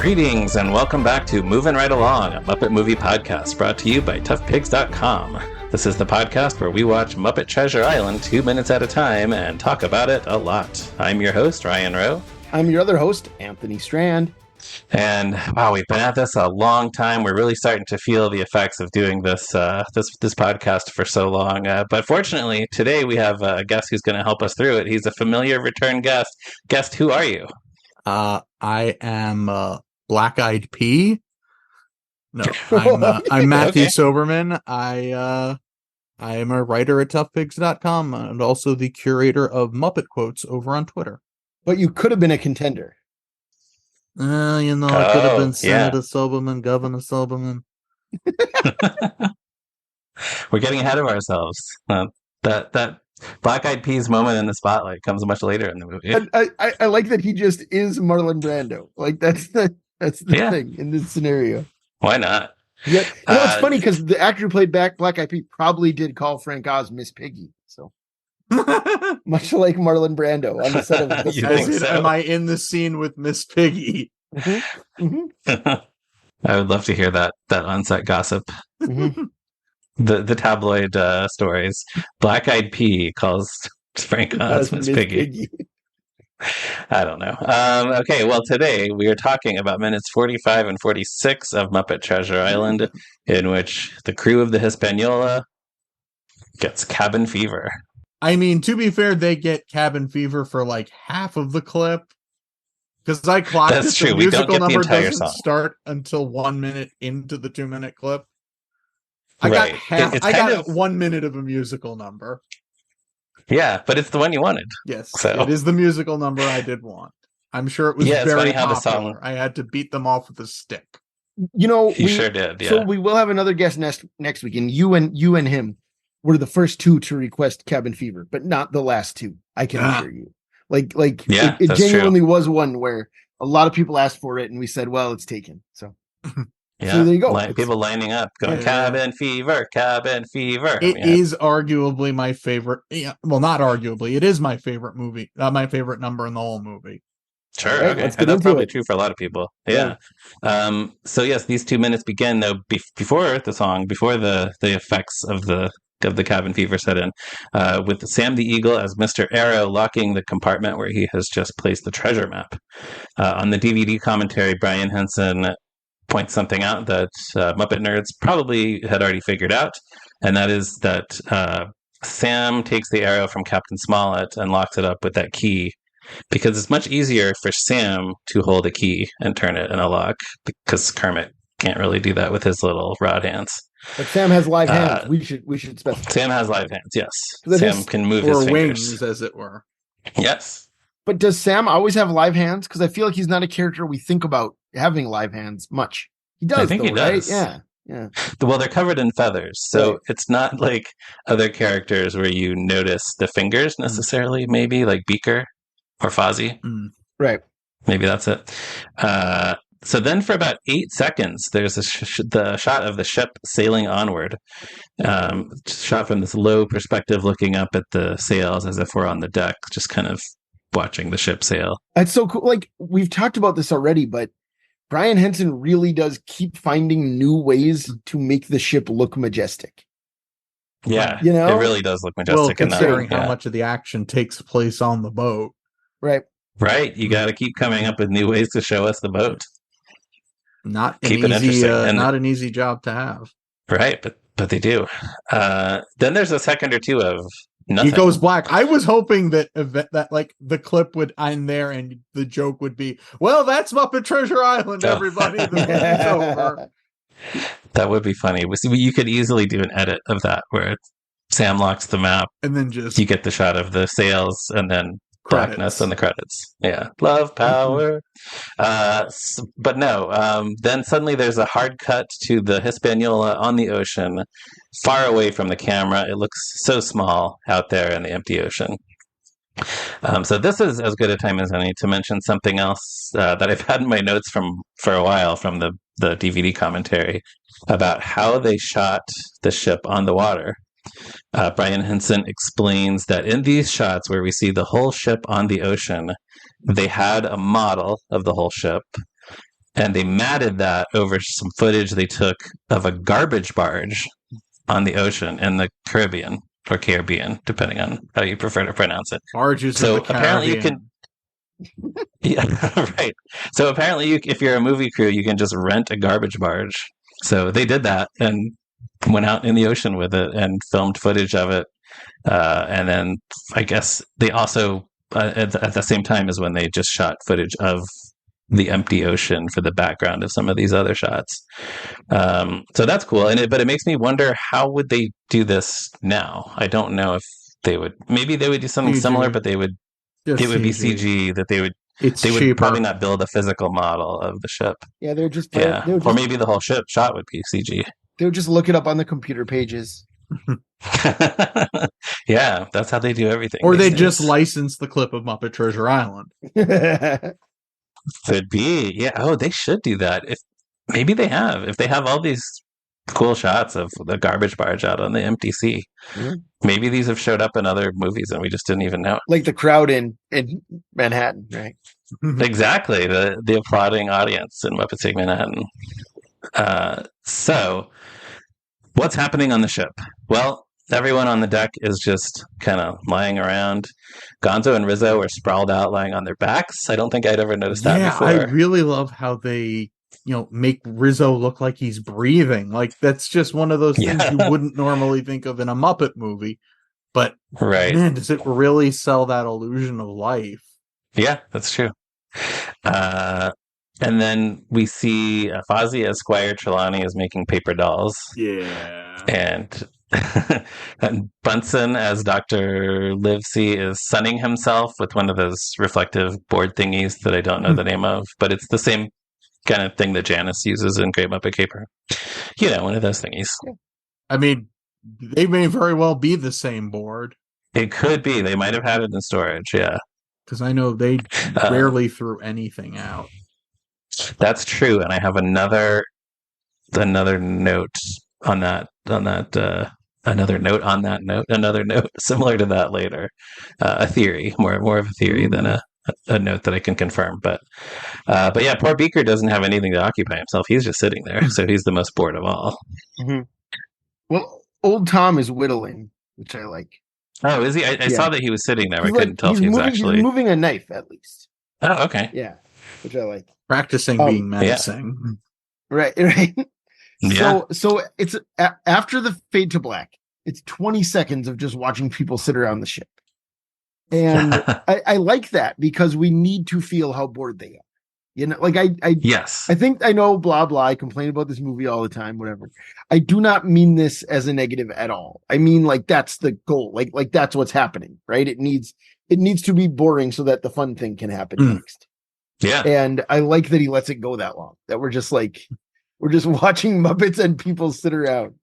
Greetings and welcome back to Moving Right Along, a Muppet movie podcast brought to you by toughpigs.com. This is the podcast where we watch Muppet Treasure Island 2 minutes at a time and talk about it a lot. I'm your host, Ryan Rowe. I'm your other host, Anthony Strand. And wow, we've been at this a long time. We're really starting to feel the effects of doing this podcast for so long. But fortunately, today we have a guest who's going to help us through it. He's a familiar return guest. Guest, who are you? I am Black Eyed Pea. No, I'm Matthew Soberman. I am a writer at toughpigs.com and also the curator of Muppet quotes over on Twitter. But you could have been a contender. I could have been Senator Soberman, Governor Soberman. We're getting ahead of ourselves. That Black Eyed Peas moment in the spotlight comes much later in the movie. I like that he just is Marlon Brando. Like that's the thing in this scenario. Why not? Yeah, it's funny because the actor who played Black Eyed Pea probably did call Frank Oz Miss Piggy. So much like Marlon Brando on the set of so? Am I in the scene with Miss Piggy? Mm-hmm. Mm-hmm. I would love to hear that on-set gossip. Mm-hmm. The tabloid stories. Black Eyed Pea calls Frank Oz Miss Piggy. I don't know. Okay, well, today we are talking about minutes 45 and 46 of Muppet Treasure Island, in which the crew of the Hispaniola gets cabin fever. I mean, to be fair, they get cabin fever for like half of the clip. Because I clocked That's true. The we musical don't get the number entire doesn't song. Start until 1 minute into the 2 minute clip. I Right. got 1 minute of a musical number. Yeah, but it's the one you wanted. Yes, so. It is the musical number I did want. I'm sure it was very popular. The song... I had to beat them off with a stick. You sure did, yeah. So we will have another guest next week, and you and him were the first two to request cabin fever, but not the last two. I can assure you. It genuinely was one where a lot of people asked for it, and we said, well, it's taken. So. Yeah, so there you go. People lining up, going cabin fever, cabin fever. It is arguably my favorite. Yeah, well, not arguably. It is my favorite movie. My favorite number in the whole movie. Sure. Right, okay. That's probably true for a lot of people. Yeah. So yes, these 2 minutes begin though before the song, before the effects of the cabin fever set in, with Sam the Eagle as Mr. Arrow locking the compartment where he has just placed the treasure map. On the DVD commentary, Brian Henson points something out that Muppet nerds probably had already figured out, and that is that Sam takes the arrow from Captain Smollett and locks it up with that key, because it's much easier for Sam to hold a key and turn it in a lock, because Kermit can't really do that with his little rod hands. But Sam has live hands. We should specify. Sam has live hands, yes. Sam can move his fingers. Or wings, as it were. Yes. But does Sam always have live hands? Because I feel like he's not a character we think about having live hands much. He does, I think he does. Right? Yeah. Well, they're covered in feathers, so It's not like other characters where you notice the fingers necessarily, maybe, like Beaker or Fozzie. Right. Maybe that's it. So then for about 8 seconds, there's the shot of the ship sailing onward, shot from this low perspective looking up at the sails as if we're on the deck, just kind of watching the ship sail. That's so cool. Like, we've talked about this already, but Brian Henson really does keep finding new ways to make the ship look majestic. Yeah, it really does look majestic. Well, considering how much of the action takes place on the boat. Right. You got to keep coming up with new ways to show us the boat. Not an easy job to have. Right, but they do. Then there's a second or two of nothing. He goes black. I was hoping that like the clip would end there and the joke would be, well, that's Muppet Treasure Island, everybody. The movie's over. That would be funny. You could easily do an edit of that where Sam locks the map, and then just you get the shot of the sails, and then darkness and the credits. Yeah, love, power. But no. Then suddenly there's a hard cut to the Hispaniola on the ocean, far away from the camera. It looks so small out there in the empty ocean. So this is as good a time as any to mention something else that I've had in my notes for a while from the DVD commentary about how they shot the ship on the water. Brian Henson explains that in these shots where we see the whole ship on the ocean, they had a model of the whole ship, and they matted that over some footage they took of a garbage barge on the ocean in the Caribbean, or Caribbean, depending on how you prefer to pronounce it. Barges in the Caribbean. Apparently you can. Yeah, right. So apparently, if you're a movie crew, you can just rent a garbage barge. So they did that and went out in the ocean with it and filmed footage of it. And then I guess they also, at the same time as when they just shot footage of the empty ocean for the background of some of these other shots. So that's cool. But it makes me wonder, how would they do this now? I don't know if they would. Maybe they would do something similar, but it would be CG that they would. They would probably not build a physical model of the ship. Yeah, they're just or maybe the whole shot would be CG. They would just look it up on the computer pages. Yeah, that's how they do everything. Or they just license the clip of Muppet Treasure Island. Could be. Yeah. Oh, they should do that. Maybe they have. If they have all these cool shots of the garbage barge out on the empty sea, maybe these have showed up in other movies and we just didn't even know it. Like the crowd in Manhattan, right? Exactly. The applauding audience in Muppet Take Manhattan. So what's happening on the ship? Well, everyone on the deck is just kind of lying around. Gonzo and Rizzo are sprawled out, lying on their backs. I don't think I'd ever noticed that before. I really love how they, make Rizzo look like he's breathing. Like, that's just one of those things you wouldn't normally think of in a Muppet movie. But, man, does it really sell that illusion of life? Yeah, that's true. And then we see Fozzie as Squire Trelawney is making paper dolls. Yeah. And Bunsen as Dr. Livesey is sunning himself with one of those reflective board thingies that I don't know the name of, but it's the same kind of thing that Janice uses in Great Muppet Caper. One of those thingies. I mean, they may very well be the same board. It could be. They might have had it in storage, yeah. Because I know they rarely threw anything out. That's true, and I have another note on that. Another note similar to that later. A theory, more of a theory than a note that I can confirm. But yeah, poor Beaker doesn't have anything to occupy himself. He's just sitting there, so he's the most bored of all. Mm-hmm. Well, old Tom is whittling, which I like. Oh, is he? I saw that he was sitting there. I couldn't tell if he was actually he's moving a knife, at least. Oh, okay. Yeah, which I like. Practicing being menacing. Yeah. Right. Yeah. So it's after the fade to black. It's 20 seconds of just watching people sit around the ship, and I like that because we need to feel how bored they are. I think I know, blah blah. I complain about this movie all the time. Whatever. I do not mean this as a negative at all. I mean, that's the goal. Like that's what's happening, right? It needs to be boring so that the fun thing can happen next. Yeah. And I like that he lets it go that long. That we're just watching Muppets and people sit around.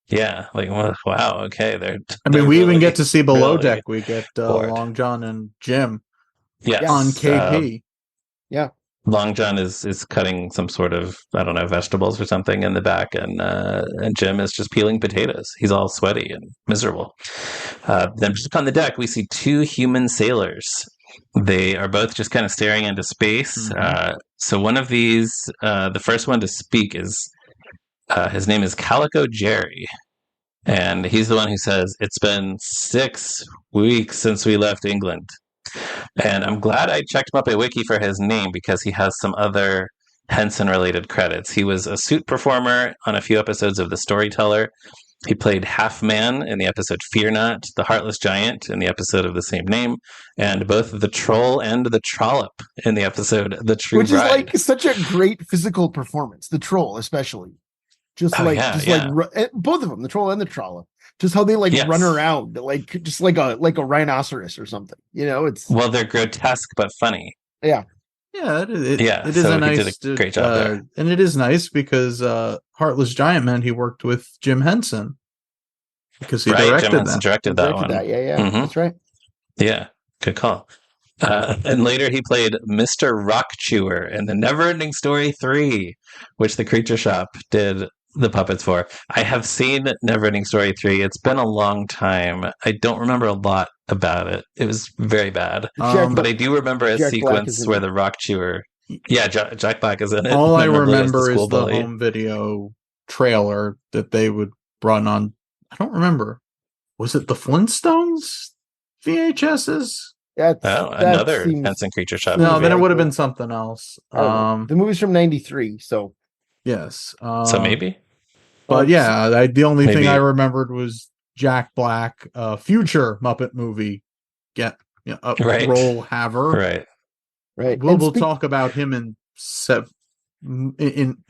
Yeah, wow, okay. We even get to see below deck. We get Long John and Jim. Yes. On KP. Yeah. Long John is cutting some sort of, I don't know, vegetables or something in the back, and Jim is just peeling potatoes. He's all sweaty and miserable. Then just on the deck, we see two human sailors. They are both just kind of staring into space. Mm-hmm. So one of these, the first one to speak is, his name is Calico Jerry. And he's the one who says, "It's been 6 weeks since we left England." And I'm glad I checked Muppet Wiki for his name because he has some other Henson-related credits. He was a suit performer on a few episodes of The Storyteller. He played Half Man in the episode Fear Not, the Heartless Giant in the episode of the same name, and both the Troll and the Trollop in the episode The True Bride. Which is such a great physical performance, the Troll especially. Both of them, the Troll and the Trollop. Just how they run around, just like a rhinoceros or something. They're grotesque but funny. Yeah. Yeah, it is a nice. He did a great job there, and it is nice because Heartless Giant meant he worked with Jim Henson because he directed Jim Henson directed that one. Yeah, mm-hmm. That's right. Yeah, good call. And later he played Mr. Rock Chewer in the Neverending Story 3, which the Creature Shop did the puppets for. I have seen Neverending Story 3. It's been a long time. I don't remember a lot about it. It was very bad. But I do remember a sequence where the Rock Chewer Yeah, Jack Black is in it. All I remember is the home video trailer that they would run on. I don't remember. Was it the Flintstones VHSs? Another Henson Creature Shop. No, then it would have been something else. The movie's from '93, so yes. So maybe. But yeah, the only thing I remembered was Jack Black, future Muppet movie. Role haver. Right. We'll talk about him in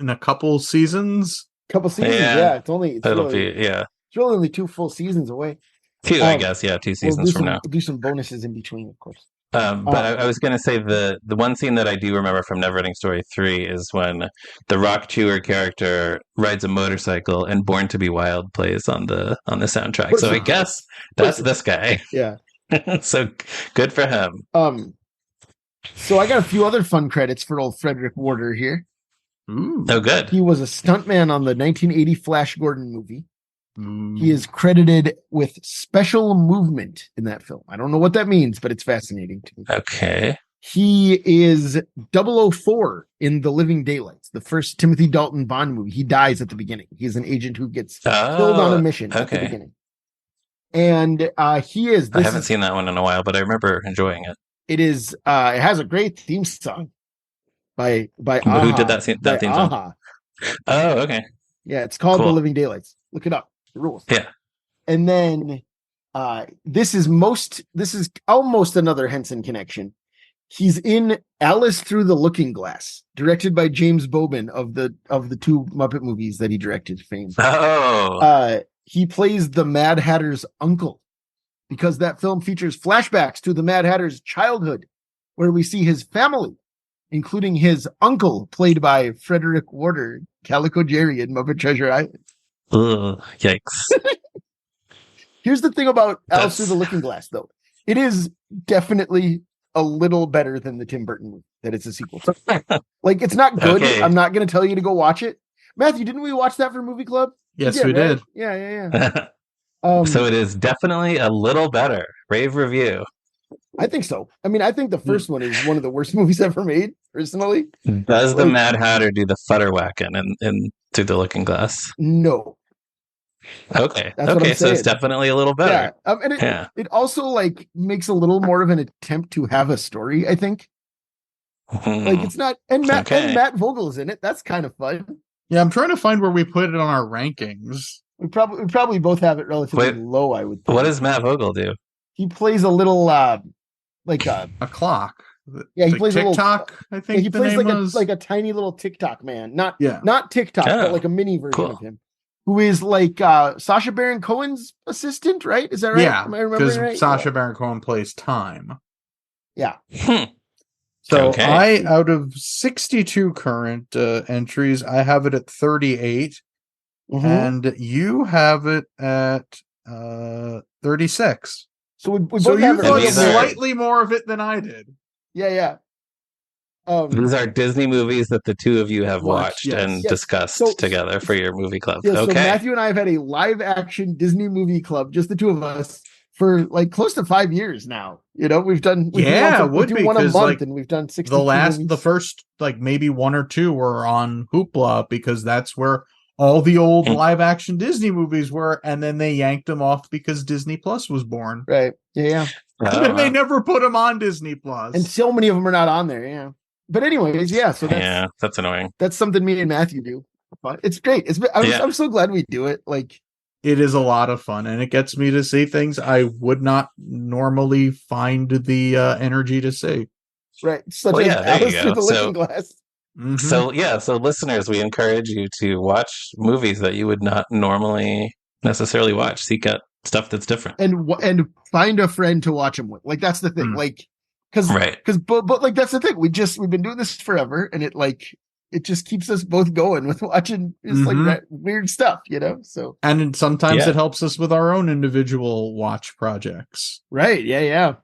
a couple seasons. Yeah. It's really only 2 full seasons away. 2, I guess. Yeah, 2 seasons from now. We'll do some bonuses in between, of course. But I was going to say the one scene that I do remember from Neverending Story 3 is when the Rock Chewer character rides a motorcycle and Born to Be Wild plays on the soundtrack. So I guess that's this guy. Yeah. So good for him. So I got a few other fun credits for old Frederick Warder here. Ooh. Oh, good. He was a stuntman on the 1980 Flash Gordon movie. He is credited with special movement in that film. I don't know what that means, but it's fascinating to me. Okay. He is 004 in The Living Daylights, the first Timothy Dalton Bond movie. He dies at the beginning. He's an agent who gets killed on a mission at the beginning. And he is... I haven't seen that one in a while, but I remember enjoying it. It is. It has a great theme song by AHA. Who did that theme song? AHA. Oh, okay. Yeah, it's called The Living Daylights. Look it up. The rules. Yeah. And then this is almost another Henson connection. He's in Alice Through the Looking Glass, directed by James Bowman of the 2 Muppet movies that he directed. Fame. Oh. He plays the Mad Hatter's uncle, because that film features flashbacks to the Mad Hatter's childhood, where we see his family, including his uncle, played by Frederick Warder, Calico Jerry in Muppet Treasure Island. Ugh, yikes. Here's the thing about Alice Through the Looking Glass, though. It is definitely a little better than the Tim Burton movie that it's a sequel to. Like, it's not good. Okay. I'm not going to tell you to go watch it. Matthew, didn't we watch that for Movie Club? Yes, we did. Yeah. So it is definitely a little better. Rave review. I think so. I mean, I think the first one is one of the worst movies ever made, personally. Does the Mad Hatter do the futterwhacking in Through the Looking Glass? No. Okay. So it's definitely a little better. Yeah. And it also like makes a little more of an attempt to have a story, I think. Like it's not, and Matt Vogel's in it. That's kind of fun. Yeah, I'm trying to find where we put it on our rankings. We probably both have it relatively low, I would think. What does Matt Vogel do? He plays a little like a clock. Yeah, he plays TikTok, a little, I think. He plays like a tiny little TikTok man. Not TikTok, but like a mini version of him. Who is like Sacha Baron Cohen's assistant, right? Is that right? Yeah, am I remembering right? Sacha Baron Cohen plays Time. Yeah. So out of 62 current entries, I have it at 38, and you have it at 36. So we both you have thought slightly more of it than I did. Yeah. These are Disney movies that the two of you have watched and discussed together for your movie club. Yeah, so Matthew and I have had a live action Disney movie club, just the two of us, for like close to 5 years now. You know, we do one a month, and we've done 60. The first like maybe 1 or 2 were on Hoopla, because that's where all the old live action Disney movies were, and then they yanked them off because Disney Plus was born. Right. Yeah. And they never put them on Disney Plus. And so many of them are not on there. Yeah. But anyways, so that's annoying. That's something me and Matthew do. But it's great. I'm so glad we do it. Like, it is a lot of fun, and it gets me to see things I would not normally find the energy to see. Right. Such as Alice Through the Looking Glass. Mm-hmm. So listeners, we encourage you to watch movies that you would not normally necessarily watch. Seek out stuff that's different, and find a friend to watch them with. Like, that's the thing. Like, but like that's the thing. We've been doing this forever, and it just keeps us both going with watching like weird stuff, you know. So, and sometimes it helps us with our own individual watch projects. Right? Yeah.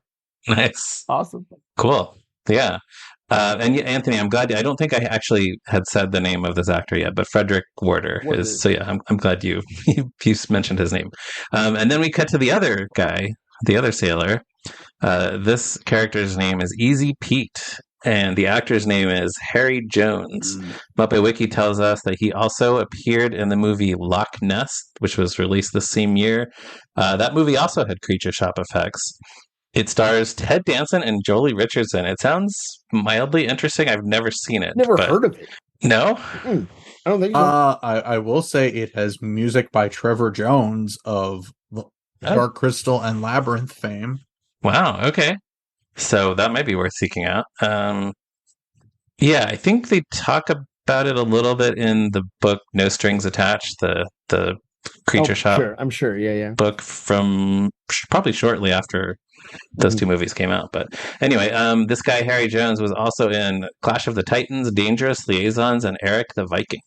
Nice. Awesome. Cool. Yeah. And Anthony, I'm glad. I don't think I actually had said the name of this actor yet, but Frederick Warder is. So yeah, I'm glad you mentioned his name. And then we cut to the other guy, the other sailor. This character's name is Easy Pete, and the actor's name is Harry Jones. Muppet Wiki tells us that he also appeared in the movie Loch Ness, which was released the same year. That movie also had creature shop effects. It stars Ted Danson and Jolie Richardson. It sounds mildly interesting. I've never seen it. Never heard of it. No? I don't think so. I will say it has music by Trevor Jones of Dark Crystal and Labyrinth fame. Wow, okay. So that might be worth seeking out. Yeah, I think they talk about it a little bit in the book No Strings Attached, the Creature Shop. Sure. I'm sure. Yeah. Book from probably shortly after those two movies came out. But anyway, this guy Harry Jones was also in Clash of the Titans, Dangerous Liaisons, and Eric the Viking.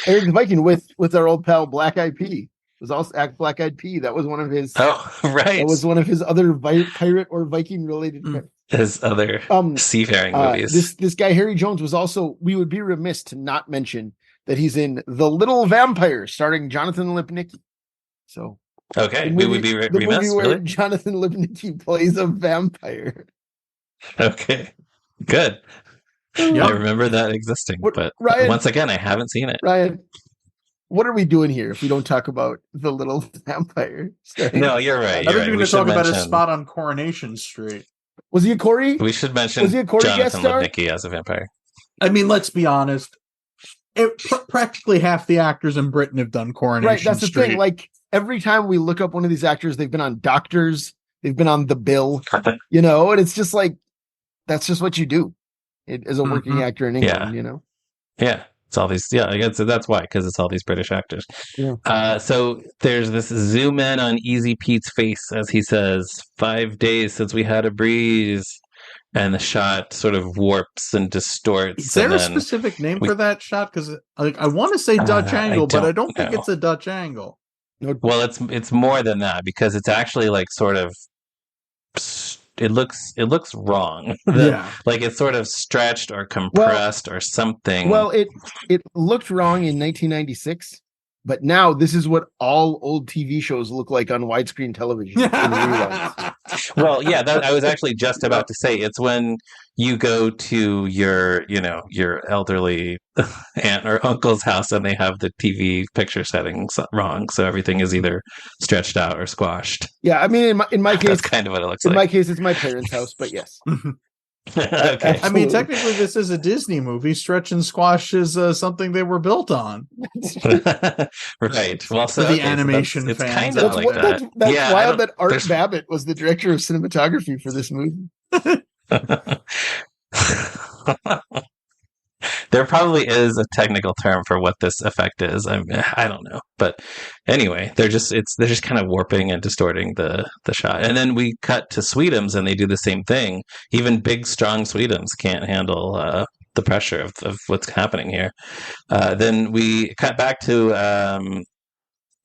Eric the Viking with our old pal Black Eyed P. Was also Act Black Eyed P. That was one of his. Oh, right. That was one of his other pirate or Viking related. His other seafaring movies. This guy Harry Jones was also. We would be remiss to not mention that he's in The Little Vampire, starring Jonathan Lipnicki. So okay, we would be remiss. Movie where really? Jonathan Lipnicki plays a vampire. Okay, good. Yep. I remember that existing, but Ryan, once again, I haven't seen it. Ryan, what are we doing here if we don't talk about The Little Vampire? No, you're right. I think you're going to talk about his spot on Coronation Street. Was he a Corey? We should mention Jonathan Lipnicki as a vampire. I mean, let's be honest. Practically half the actors in Britain have done Coronation Street. Right, that's the thing. Like, every time we look up one of these actors, they've been on Doctors, they've been on The Bill, and it's just like, that's just what you do as a working actor in England, Yeah. It's all these, I guess that's why, because it's all these British actors. Yeah. So there's this zoom in on Easy Pete's face as he says, 5 days since we had a breeze. And the shot sort of warps and distorts. Is there a specific name for that shot? Because I want to say Dutch angle, but I don't think it's a Dutch angle. Well, it's more than that because it's actually like sort of. It looks wrong. Like it's sort of stretched or compressed or something. Well, it looked wrong in 1996, but now this is what all old TV shows look like on widescreen television. Well, yeah, I was actually just about to say it's when you go to your elderly aunt or uncle's house and they have the TV picture settings wrong, so everything is either stretched out or squashed. Yeah, I mean, in my case, that's kind of what it looks like. In my case, it's my parents' house, but yes. Okay. I mean, technically, this is a Disney movie. Stretch and squash is something they were built on. Right. Well, so the animation it's fans. Kind of like that. That's wild that Art Babbitt was the director of cinematography for this movie. There probably is a technical term for what this effect is. I don't know, but anyway, they're just kind of warping and distorting the shot. And then we cut to Sweetums, and they do the same thing. Even big, strong Sweetums can't handle the pressure of what's happening here. Then we cut back to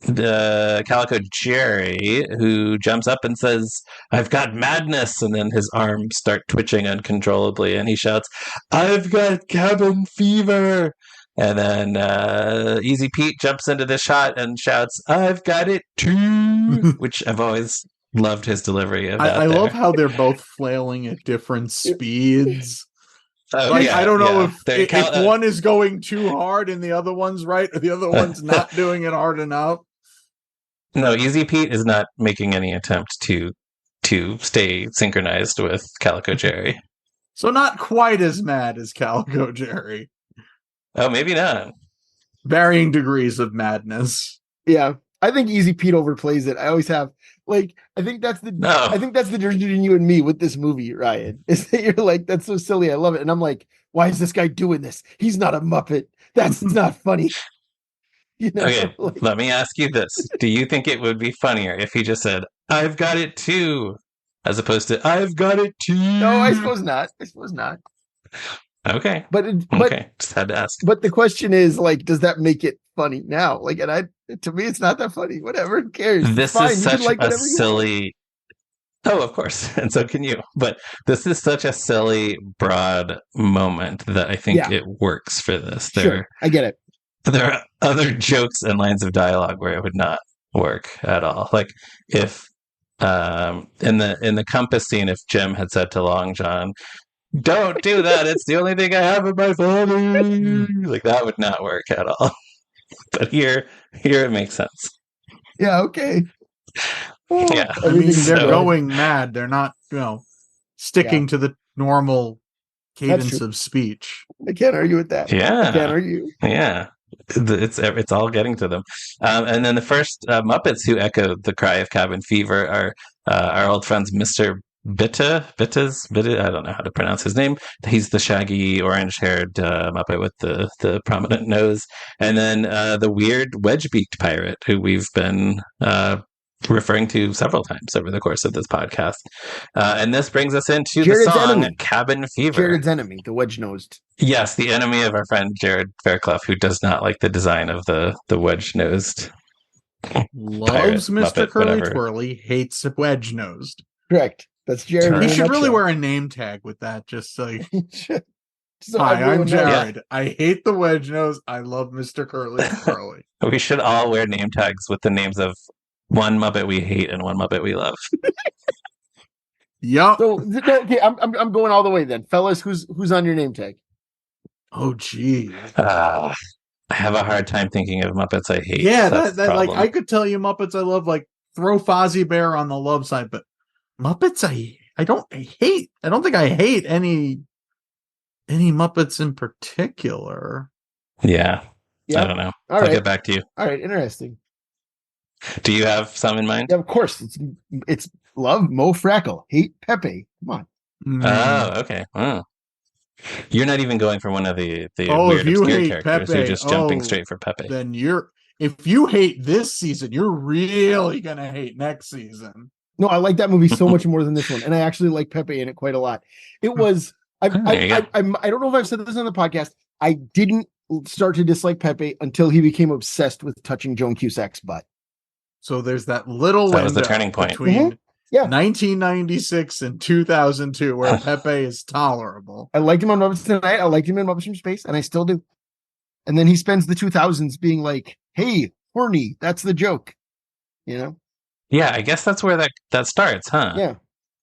the Calico Jerry, who jumps up and says, "I've got madness," and then his arms start twitching uncontrollably, and he shouts, "I've got cabin fever." And then Easy Pete jumps into the shot and shouts, "I've got it too," which I've always loved his delivery of that. I love how they're both flailing at different speeds. I don't know if one is going too hard and the other one's right, or the other one's not doing it hard enough. No, Easy Pete is not making any attempt to stay synchronized with Calico Jerry. So not quite as mad as Calico Jerry. Oh, maybe not. Varying degrees of madness. Yeah, I think Easy Pete overplays it. I always have. Like, I think that's the difference between you and me with this movie, Ryan. Is that you're like, that's so silly, I love it, and I'm like, why is this guy doing this? He's not a Muppet. That's not funny. Okay, let me ask you this: do you think it would be funnier if he just said, "I've got it too," as opposed to "I've got it too"? No, I suppose not. Okay, but just had to ask. But the question is, like, does that make it funny now? Like, to me, it's not that funny. Whatever, who cares? This is such a silly. Oh, of course, and so can you. But this is such a silly, broad moment that I think it works for this. Sure, I get it. There are other jokes and lines of dialogue where it would not work at all. Like if in the compass scene, if Jim had said to Long John, Don't do that. It's the only thing I have in my phone. Like that would not work at all. But here it makes sense. Yeah. Okay. Yeah. I mean, they're going mad. They're not, sticking to the normal cadence of speech. I can't argue with that. Yeah. I can't argue. Yeah. It's all getting to them. And then the first Muppets who echo the cry of cabin fever are our old friends, Mr. Bitta, I don't know how to pronounce his name. He's the shaggy, orange-haired Muppet with the prominent nose. And then the weird wedge-beaked pirate who we've been referring to several times over the course of this podcast. And this brings us into Jared's the song enemy. Cabin Fever. Jared's enemy, the wedge-nosed. Yes, the enemy of our friend Jared Fairclough, who does not like the design of the wedge-nosed. Loves Mr. Curly Twirly, hates wedge-nosed. Correct. That's Jared. He should really wear a name tag with that, just so hi, I'm Jared. Yeah. I hate the wedge nose. I love Mr. Curly Twirly. We should all wear name tags with the names of one Muppet we hate and one Muppet we love. Yup. So okay, I'm going all the way then, fellas. Who's on your name tag? Oh, gee. I have a hard time thinking of Muppets I hate. Yeah, that like I could tell you Muppets I love. Like throw Fozzie Bear on the love side, but Muppets I don't hate. I don't think I hate any Muppets in particular. Yeah. I don't know. I'll get back to you. All right, interesting. Do you have some in mind? Yeah, of course. It's love Mo Frackle, hate Pepe. Come on. Oh, okay. Oh. You're not even going for one of the weird obscure characters. Pepe, you're just jumping straight for Pepe. Then if you hate this season, you're really gonna hate next season. No, I like that movie so much more than this one, and I actually like Pepe in it quite a lot. It was I don't know if I've said this on the podcast. I didn't start to dislike Pepe until he became obsessed with touching Joan Cusack's butt. So there's that little window was the turning point between 1996 and 2002 where Pepe is tolerable. I liked him on Muppets Tonight. I liked him in Muppets from Space, and I still do. And then he spends the 2000s being like, "Hey, horny, that's the joke," you know. Yeah, I guess that's where that starts, huh? Yeah,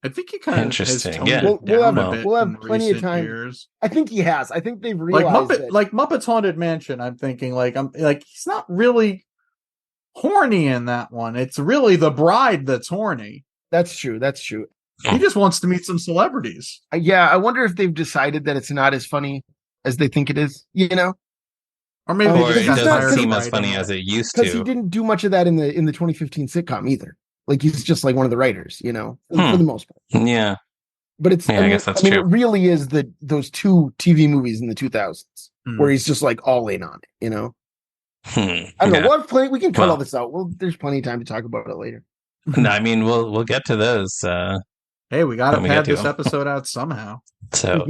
I think he kind of interesting. We'll have plenty of time. Years. I think he has. I think they've realized like Muppets Haunted Mansion. I'm thinking he's not really horny in that one. It's really the bride that's horny. That's true. He just wants to meet some celebrities. Yeah, I wonder if they've decided that it's not as funny as they think it is. You know. Or maybe it doesn't seem as funny as it used to. Because he didn't do much of that in the 2015 sitcom either. Like he's just like one of the writers, you know, for the most part. Yeah, but it's. I guess that's true. It really is those two TV movies in the 2000s where he's just like all in on it, you know. I don't know. We can cut all this out. Well, there's plenty of time to talk about it later. No, I mean we'll get to those. Hey, we got to pad this episode out somehow. So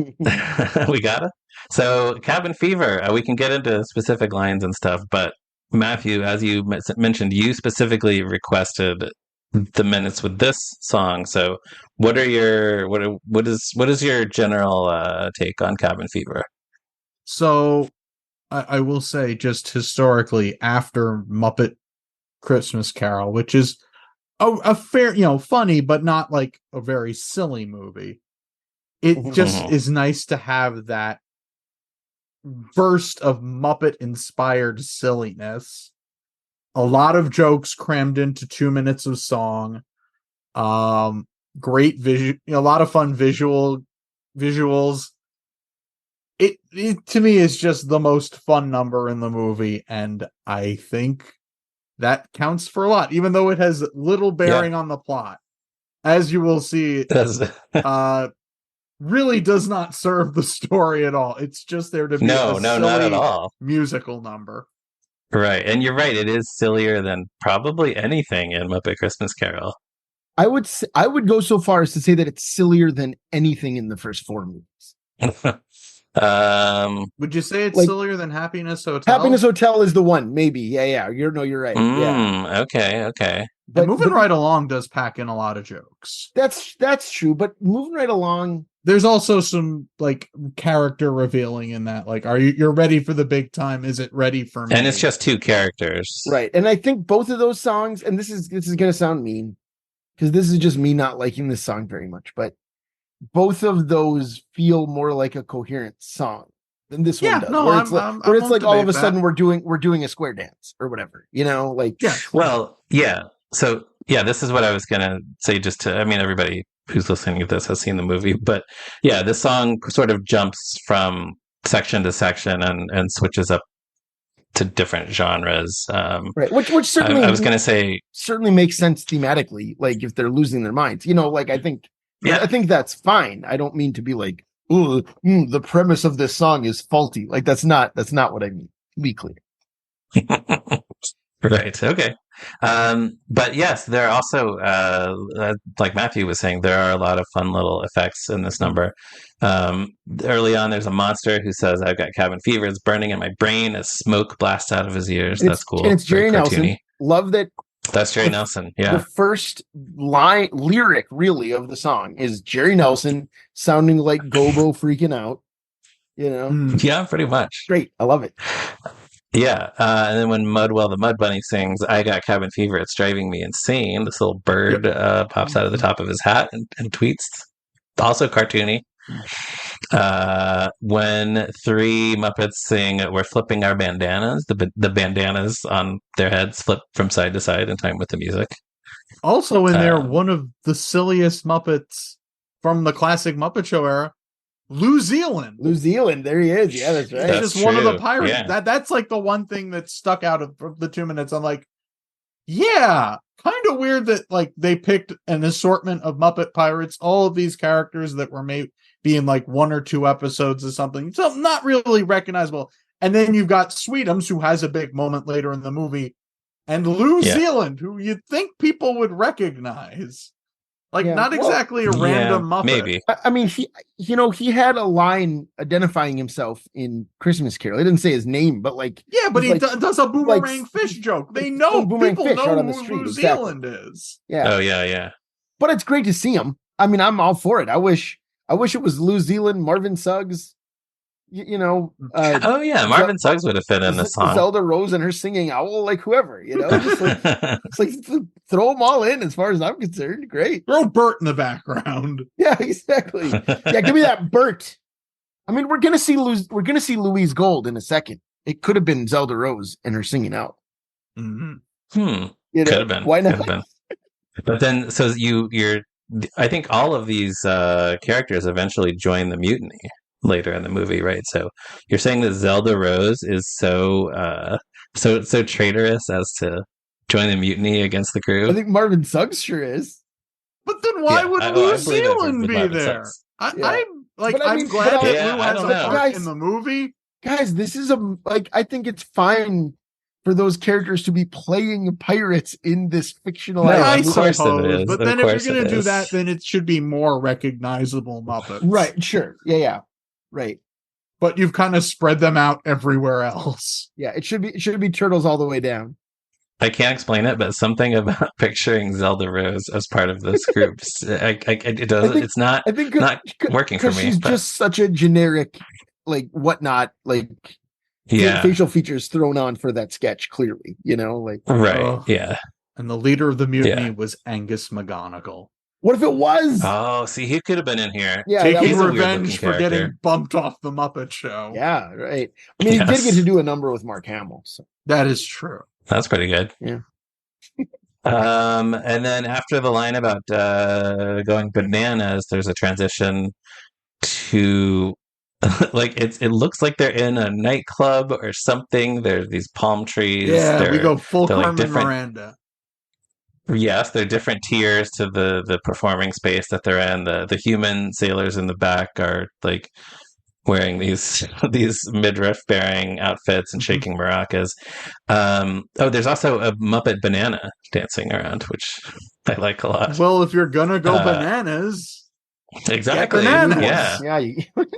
we gotta. So Cabin Fever, we can get into specific lines and stuff, but Matthew, as you mentioned, you specifically requested the minutes with this song. So what is your general take on Cabin Fever? So I will say, just historically, after Muppet Christmas Carol, which is a fair, funny, but not like a very silly movie. It just is nice to have that burst of Muppet-inspired silliness. A lot of jokes crammed into 2 minutes of song. Great visual, a lot of fun visuals. It to me is just the most fun number in the movie, and I think that counts for a lot, even though it has little bearing on the plot. As you will see, really does not serve the story at all. It's just there to be a silly not at all musical number. Right, and you're right. It is sillier than probably anything in Muppet Christmas Carol. I would go so far as to say that it's sillier than anything in the first 4 movies. Would you say it's sillier than Happiness Hotel? Happiness Hotel is the one, maybe. Yeah. You're right. Yeah. Okay. But Moving Right Along does pack in a lot of jokes. That's true. But Moving Right Along, there's also some like character revealing in that. Like, you're ready for the big time? Is it ready for me? And it's just 2 characters, right? And I think both of those songs, and this is going to sound mean because this is just me not liking this song very much, but both of those feel more like a coherent song than this one does. No, where it's like all of a sudden we're doing a square dance or whatever, like. Yeah. Well, yeah. So yeah, this is what I was gonna say. Everybody who's listening to this has seen the movie, but yeah, this song sort of jumps from section to section and switches up to different genres. Right. Which certainly I was gonna say certainly makes sense thematically. Like if they're losing their minds, I think. Yeah. I think that's fine. I don't mean to be like, the premise of this song is faulty. Like that's not what I mean. To be clear. Right. Okay. But yes, there are also, like Matthew was saying, there are a lot of fun little effects in this number. Early on, there's a monster who says, "I've got cabin fever. It's burning in my brain as smoke blasts out of his ears." That's cool. And it's Jerry Nelson. Love that. That's Jerry Nelson. Yeah. The first lyric really of the song is Jerry Nelson sounding like Gobo freaking out. Yeah, pretty much. Great. I love it. Yeah. And then when Mudwell the Mud Bunny sings, "I got cabin fever. It's driving me insane," this little bird pops out of the top of his hat and tweets. Also cartoony. When three Muppets sing, "We're flipping our bandanas," the bandanas on their heads flip from side to side in time with the music. Also in there, one of the silliest Muppets from the classic Muppet Show era, Lew Zealand. Lew Zealand, there he is. Yeah, that's right. He's just one of the pirates. Yeah. That's like the one thing that stuck out of the 2 minutes. I'm like, yeah, kind of weird that like they picked an assortment of Muppet pirates, all of these characters that were maybe in like 1 or 2 episodes or something, so not really recognizable. And then you've got Sweetums, who has a big moment later in the movie, and Lew Zealand, who you'd think people would recognize. Like, not exactly a random Muppet. Maybe. I mean, he had a line identifying himself in Christmas Carol. He didn't say his name, but like... Yeah, but he does a boomerang fish joke. They know, people know who Lew Zealand is. Yeah. Oh, yeah. But it's great to see him. I mean, I'm all for it. I wish it was Lew Zealand, Marvin Suggs, Marvin Suggs would have fit in the song. Zelda Rose and her singing owl, like whoever, just like, it's like throw them all in as far as I'm concerned. Great. Throw Bert in the background. Yeah, exactly. Yeah, give me that Bert. I mean, we're gonna see Louise Gold in a second. It could have been Zelda Rose and her singing out. Mm-hmm. Could have been. Why not? But then, so you're. I think all of these characters eventually join the mutiny later in the movie, right? So you're saying that Zelda Rose is so traitorous as to join the mutiny against the crew? I think Marvin Suggs sure is. But then why would Lew Zealand be there? I'm glad that Lew has a part in the movie. Guys, this is I think it's fine for those characters to be playing pirates in this fictionalized I suppose, but then if you're going to do that, then it should be more recognizable Muppets. Right, sure. Yeah. Right. But you've kind of spread them out everywhere else. Yeah, it should be Turtles all the way down. I can't explain it, but something about picturing Zelda Rose as part of this group, it's not working for me. She's just such a generic, like whatnot, like facial features thrown on for that sketch. Clearly, right? Yeah. And the leader of the mutiny was Angus McGonagall. What if it was? Oh, see, he could have been in here. Yeah, taking revenge for getting bumped off the Muppet Show. Yeah, right. I mean, he did get to do a number with Mark Hamill. So. That is true. That's pretty good. Yeah. And then after the line about going bananas, there's a transition to it looks like they're in a nightclub or something. There's these palm trees. Yeah, we go full Carmen Miranda. Yes, there are different tiers to the performing space that they're in. The human sailors in the back are like wearing these midriff bearing outfits and shaking maracas. There's also a Muppet banana dancing around, which I like a lot. Well, if you're gonna go bananas, exactly. Bananas. Yeah.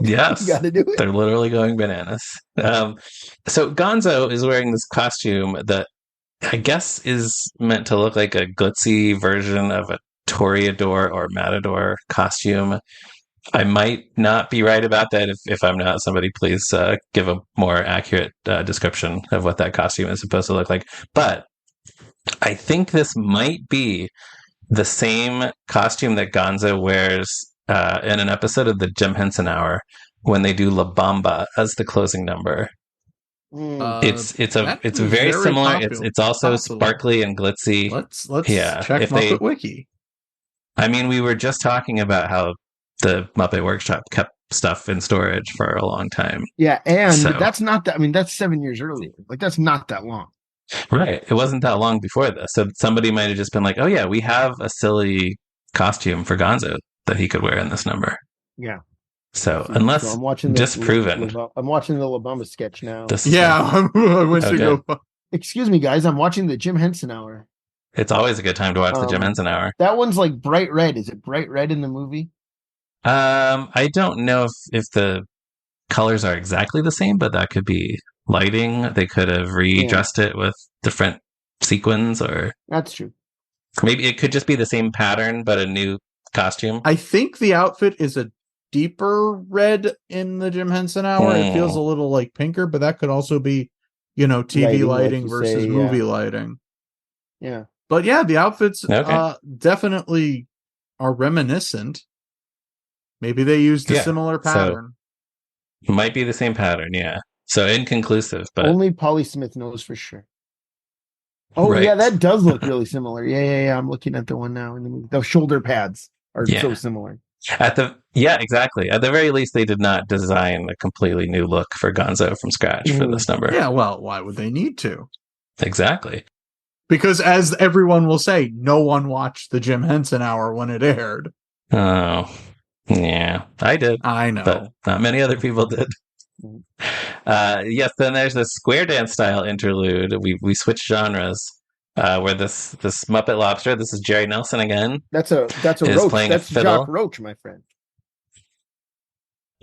Yes. You gotta do it. They're literally going bananas. So Gonzo is wearing this costume that I guess is meant to look like a glitzy version of a Toreador or Matador costume. I might not be right about that. If I'm not, somebody please give a more accurate description of what that costume is supposed to look like. But I think this might be the same costume that Gonzo wears in an episode of the Jim Henson Hour when they do La Bamba as the closing number. It's very similar. It's also popular. sparkly and glitzy. Let's check Muppet Wiki. I mean, we were just talking about how the Muppet Workshop kept stuff in storage for a long time. Yeah, and that's not that. I mean, that's 7 years earlier. Like, that's not that long. Right. It wasn't that long before this. So somebody might have just been like, "Oh yeah, we have a silly costume for Gonzo that he could wear in this number." Yeah. So unless I'm watching disproven, I'm watching the La Bamba sketch now. Excuse me, guys. I'm watching the Jim Henson Hour. It's always a good time to watch the Jim Henson Hour. That one's like bright red. Is it bright red in the movie? I don't know if the colors are exactly the same, but that could be lighting. They could have redressed it with different sequins, or that's true. Maybe it could just be the same pattern but a new costume. I think the outfit is a deeper red in the Jim Henson Hour. It feels a little like pinker, but that could also be, TV lighting versus movie lighting. Yeah. But yeah, the outfits definitely are reminiscent. Maybe they used a similar pattern. So, might be the same pattern, yeah. So inconclusive, but only Polly Smith knows for sure. Oh yeah, that does look really similar. Yeah. I'm looking at the one now in the movie. The shoulder pads are so similar. Exactly. At the very least, they did not design a completely new look for Gonzo from scratch for this number. Yeah, well, why would they need to? Exactly. Because as everyone will say, no one watched the Jim Henson Hour when it aired. Oh, yeah, I did. I know. But not many other people did. Yes, then there's the square dance style interlude. We switch genres. Where this Muppet Lobster, this is Jerry Nelson again. That's a Roach. That's Jacques Roach, my friend.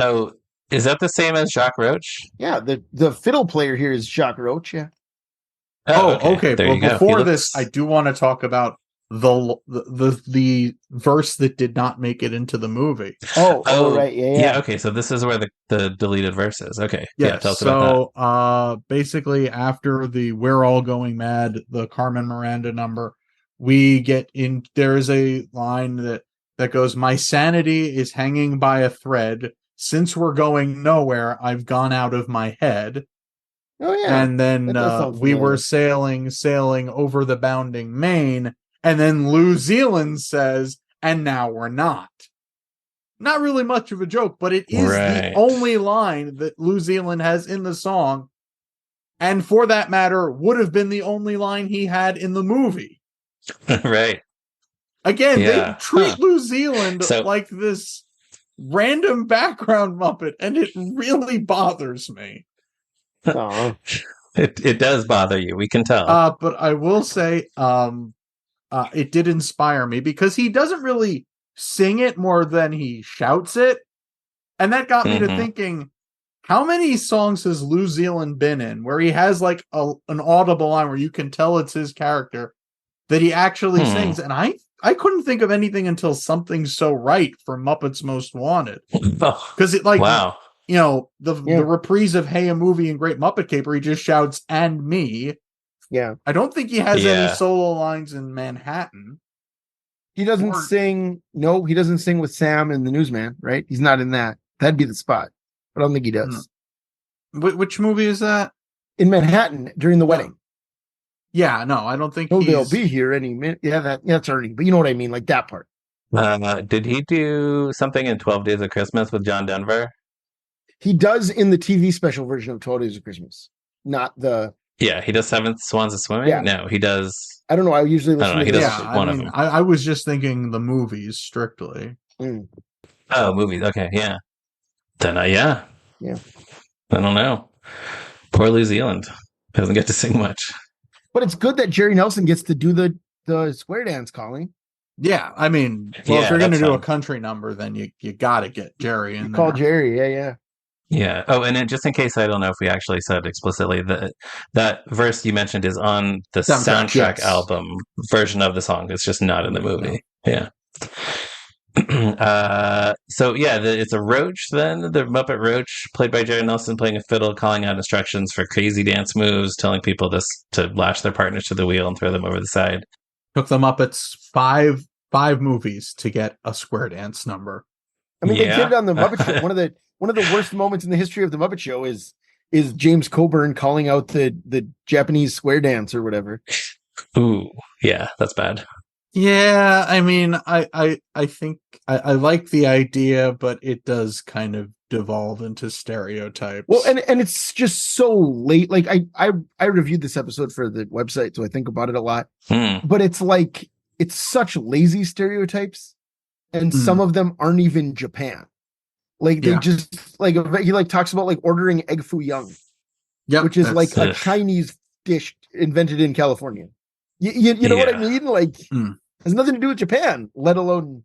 Oh, is that the same as Jacques Roach? Yeah, the fiddle player here is Jacques Roach. Yeah. Okay. Well, before this, I do want to talk about the verse that did not make it into the movie. Oh, right, yeah. Okay, so this is where the deleted verse is. Okay, tell us about that. Basically, after the "We're All Going Mad," the Carmen Miranda number, we get in. There is a line that goes, "My sanity is hanging by a thread. Since we're going nowhere, I've gone out of my head." Oh yeah, and then we were sailing over the bounding main. And then Lew Zealand says, "And now we're not." Not really much of a joke, but it is the only line that Lew Zealand has in the song. And for that matter, would have been the only line he had in the movie. Right. Again, they treat Lew Zealand like this random background Muppet, and it really bothers me. It does bother you, we can tell. But I will say, it did inspire me because he doesn't really sing it more than he shouts it. And that got me to thinking, how many songs has Lew Zealand been in where he has like an audible line where you can tell it's his character that he actually sings? And I couldn't think of anything until Something So Right for Muppets Most Wanted. Because it the reprise of Hey, a Movie and Great Muppet Caper, he just shouts, "And me." Yeah. I don't think he has any solo lines in Manhattan. He doesn't sing. No, he doesn't sing with Sam and the Newsman, right? He's not in that. That'd be the spot. But I don't think he does. Which movie is that? In Manhattan during the wedding. Yeah, no, I don't think they'll be here any minute. Yeah, that's already. But you know what I mean, like that part. Did he do something in 12 Days of Christmas with John Denver? He does in the TV special version of 12 Days of Christmas. Not the... Yeah, he does Seven Swans of Swimming? Yeah. No, he does... I don't know, I usually listen to... He does one of them. I was just thinking the movies, strictly. Oh, movies, okay, yeah. Then, Yeah. I don't know. Poor Lew Zealand. Doesn't get to sing much. But it's good that Jerry Nelson gets to do the square dance, Colleen. Yeah, I mean, if you're going to do a country number, then you got to get Jerry in there. Call Jerry, yeah. Yeah. Oh, and just in case I don't know if we actually said explicitly, that verse you mentioned is on the soundtrack album version of the song. It's just not in the movie. Yeah. So yeah, it's a roach then, the Muppet Roach, played by Jerry Nelson, playing a fiddle, calling out instructions for crazy dance moves, telling people to lash their partners to the wheel and throw them over the side. Took the Muppets five movies to get a square dance number. I mean, they did it on the Muppet Show. One of the worst moments in the history of the Muppet Show is James Coburn calling out the Japanese square dance or whatever. Ooh, yeah, that's bad. Yeah, I mean, I think I like the idea, but it does kind of devolve into stereotypes. Well, and it's just so late. Like I reviewed this episode for the website, so I think about it a lot. But it's like it's such lazy stereotypes, and some of them aren't even Japan. Like they just like he like talks about like ordering egg foo young, which is like a Chinese dish invented in California. You know what I mean? Like has nothing to do with Japan, let alone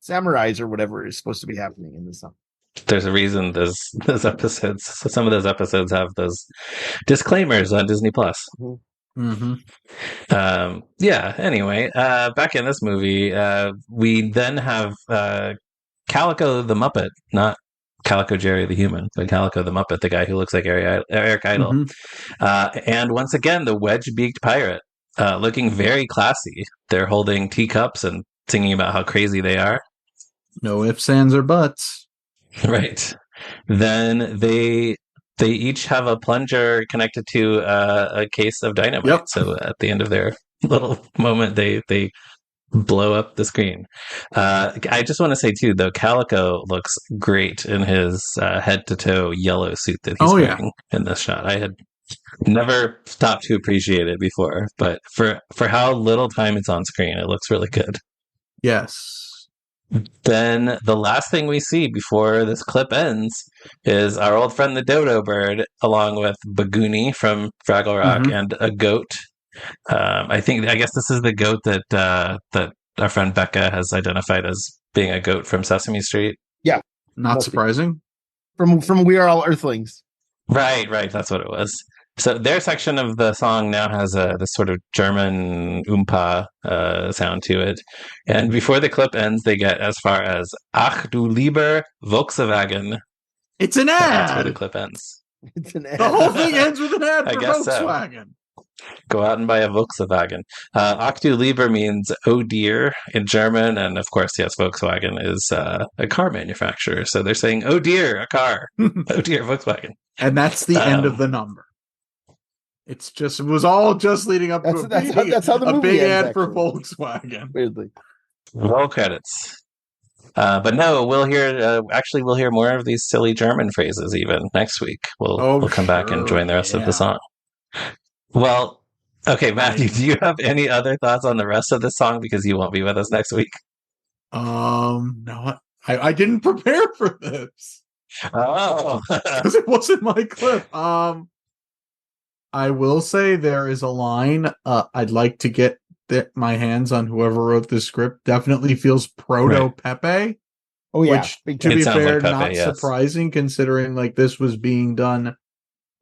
samurais or whatever is supposed to be happening in this song. There's a reason those episodes. So some of those episodes have those disclaimers on Disney Plus. Yeah. Anyway, back in this movie, we then have Calico the Muppet, not Calico Jerry the human, but Calico the Muppet, the guy who looks like Eric Idle. And once again, the wedge-beaked pirate, looking very classy. They're holding teacups and singing about how crazy they are. No ifs, ands, or buts. Right. Then they each have a plunger connected to a case of dynamite. So at the end of their little moment, they blow up the screen. I just want to say too, though, Calico looks great in his head to toe yellow suit that he's wearing in this shot. I had never stopped to appreciate it before, but for how little time it's on screen, it looks really good. Yes. Then the last thing we see before this clip ends is our old friend the dodo bird, along with Bagoonie from Fraggle Rock and a goat. I guess this is the goat that our friend Becca has identified as being a goat from Sesame Street. Yeah, not surprising. From We Are All Earthlings. Right. That's what it was. So their section of the song now has this sort of German oompa sound to it. And before the clip ends, they get as far as Ach du lieber Volkswagen. It's an ad. That's where the clip ends. It's an ad. The whole thing ends with an ad for Volkswagen. So. Go out and buy a Volkswagen. Ach du lieber means oh dear in German. And of course, yes, Volkswagen is a car manufacturer. So they're saying, oh dear, a car. Oh dear, Volkswagen. And that's the end of the number. It was all just leading up to that's how the movie big ends, ad for Volkswagen. Weirdly. Roll credits. But no, we'll hear more of these silly German phrases even next week. We'll come back and join the rest of the song. Well, okay, Matthew, do you have any other thoughts on the rest of the song? Because you won't be with us next week. No, I didn't prepare for this. Oh. Because it wasn't my clip. I will say there is a line I'd like to get my hands on. Whoever wrote this script definitely feels proto Pepe. Oh yeah, which to be fair, like Pepe, not surprising considering like this was being done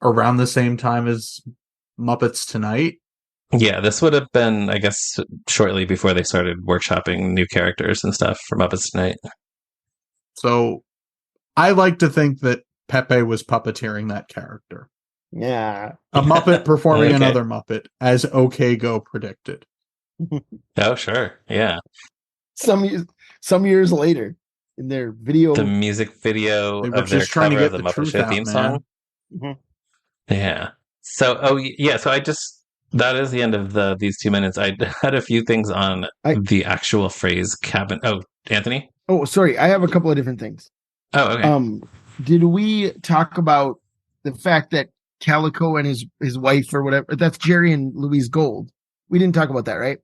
around the same time as Muppets Tonight. Yeah, this would have been, I guess, shortly before they started workshopping new characters and stuff for Muppets Tonight. So I like to think that Pepe was puppeteering that character. Yeah. A Muppet performing another Muppet, as OK Go predicted. Oh, sure. Yeah. Some years later, in their video, the music video of their cover of the Muppet Show theme song. Yeah. So, that is the end of these 2 minutes. I had a few things on the actual phrase cabin. Oh, Anthony? Oh, sorry. I have a couple of different things. Oh, okay. Did we talk about the fact that Calico and his wife or whatever, that's Jerry and Louise Gold? We didn't talk about that, right?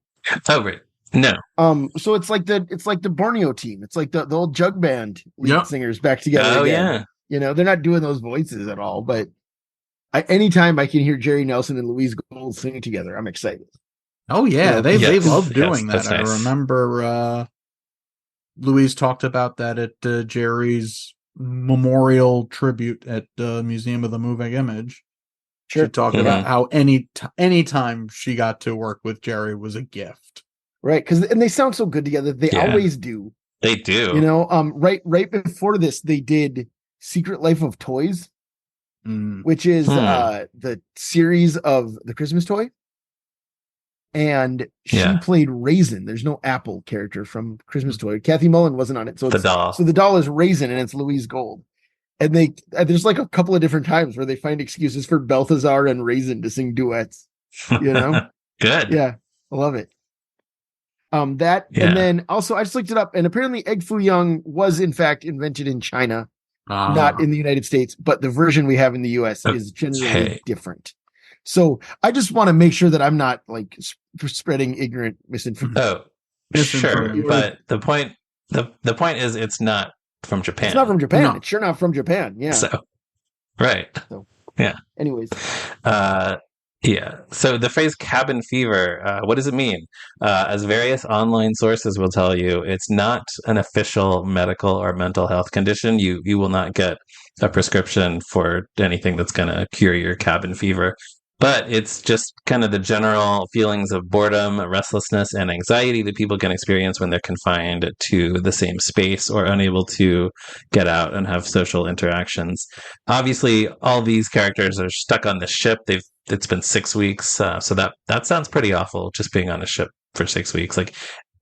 Oh, right. No. So it's like the Borneo team. It's like the old jug band lead singers back together. Oh, again. yeah. You know, they're not doing those voices at all, but anytime I can hear Jerry Nelson and Louise Gold singing together, I'm excited. Oh yeah, they love doing that. Nice. I remember Louise talked about that at Jerry's memorial tribute at the Museum of the Moving Image. Sure. She talked about how any time she got to work with Jerry was a gift. Right, and they sound so good together. They always do. They do. You know, right before this, they did Secret Life of Toys, which is the series of the Christmas toy. and she played Raisin. There's no Apple character from Christmas Story. Kathy Mullen wasn't on it, so the doll. So the doll is Raisin, and it's Louise Gold. And there's like a couple of different times where they find excuses for Balthazar and Raisin to sing duets. You know, good. Yeah, I love it. And then also I just looked it up, and apparently egg foo young was in fact invented in China, not in the United States, but the version we have in the US is generally different. So I just want to make sure that I'm not like spreading ignorant misinformation. Oh, sure. But the point is it's not from Japan. It's not from Japan. No. It's sure not from Japan. Yeah. So, right. So, yeah. Anyways. Yeah. So the phrase cabin fever, what does it mean? As various online sources will tell you, it's not an official medical or mental health condition. You will not get a prescription for anything that's going to cure your cabin fever. But it's just kind of the general feelings of boredom, restlessness, and anxiety that people can experience when they're confined to the same space or unable to get out and have social interactions. Obviously, all these characters are stuck on the ship. It's been 6 weeks, so that sounds pretty awful, just being on a ship for 6 weeks.